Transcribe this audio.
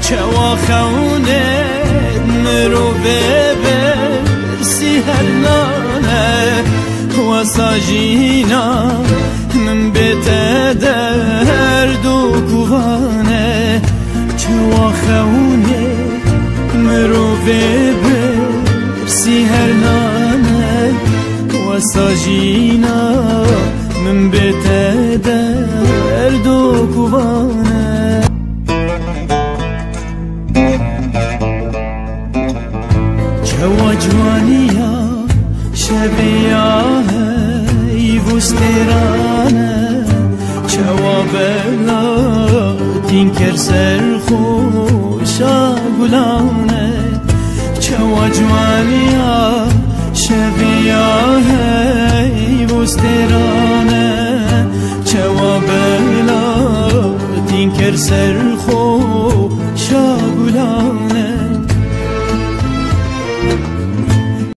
چوا خونه مرو برسی هر نانه و ساجینا من بیت درد و کوانه چوا خونه مرو برسی هر نانه و ساجینا من بیت درد و کوانه چوا جوانیا شبیا ای بوسترانه چوا بلا دین کر سر خوشا گلانه چوا جوانیا شبیا ای بوسترانه چوا بلا دین کر سر خوشا گلانه